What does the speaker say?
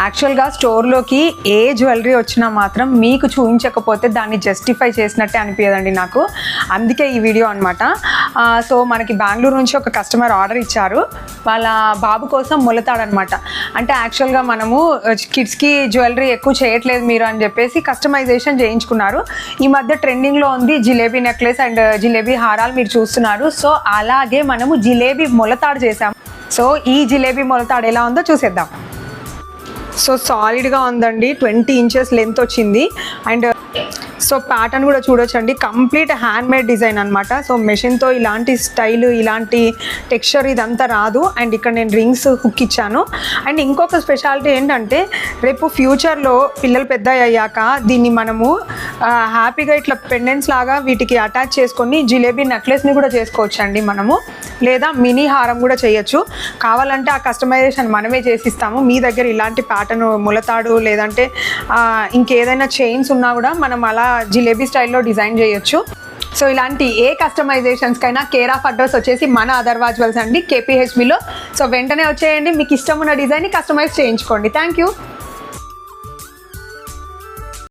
యాక్చువల్గా స్టోర్లోకి ఏ జ్యువెలరీ వచ్చినా మాత్రం మీకు చూపించకపోతే దాన్ని జస్టిఫై చేసినట్టే అనిపించదండి నాకు. అందుకే ఈ వీడియో అనమాట. సో మనకి బెంగళూరు నుంచి ఒక కస్టమర్ ఆర్డర్ ఇచ్చారు. వాళ్ళ బాబు కోసం ములతాడనమాట. అంటే యాక్చువల్గా మనము కిడ్స్కి జ్యువెలరీ ఎక్కువ చేయట్లేదు మీరు అని చెప్పేసి కస్టమైజేషన్ చేయించుకున్నారు. ఈ మధ్య ట్రెండింగ్లో ఉంది జిలేబీ నెక్లెస్ అండ్ జిలేబీ హారాలు మీరు చూస్తున్నారు. సో అలాగే మనము జిలేబీ ములతాడు చేసాము. సో ఈ జిలేబీ ములతాడు ఎలా ఉందో చూసేద్దాం. సో సాలిడ్గా ఉందండి, 20 inches లెంత్ వచ్చింది. అండ్ సో ప్యాటర్న్ కూడా చూడొచ్చండి, కంప్లీట్ హ్యాండ్ మేడ్ డిజైన్ అనమాట. సో మెషిన్తో ఇలాంటి స్టైల్, ఇలాంటి టెక్స్చర్ ఇదంతా రాదు. అండ్ ఇక్కడ నేను రింగ్స్ హుక్ ఇచ్చాను. అండ్ ఇంకొక స్పెషాలిటీ ఏంటంటే రేపు ఫ్యూచర్లో పిల్లలు పెద్ద అయ్యాక దీన్ని మనము హ్యాపీగా ఇట్లా పెండెంట్స్ లాగా వీటికి అటాచ్ చేసుకొని జిలేబీ నెక్లెస్ని కూడా చేసుకోవచ్చండి మనము, లేదా మినీ హారం కూడా చేయొచ్చు. కావాలంటే ఆ కస్టమైజేషన్ మనమే చేసిస్తాము. మీ దగ్గర ఇలాంటి ప్యాటర్న్ ములతాడు లేదంటే ఇంకేదైనా చైన్స్ ఉన్నా కూడా మనం అలా జిలేబీ స్టైల్లో డిజైన్ చేయొచ్చు. సో ఇలాంటి ఏ కస్టమైజేషన్స్కైనా కేర్ ఆఫ్ అడ్రస్ వచ్చేసి మన అథర్వా జ్యువెల్స్ అండి, KPHBలో. సో వెంటనే వచ్చేయండి, మీకు ఇష్టం ఉన్న డిజైన్ని కస్టమైజ్ చేయించుకోండి. Thank you.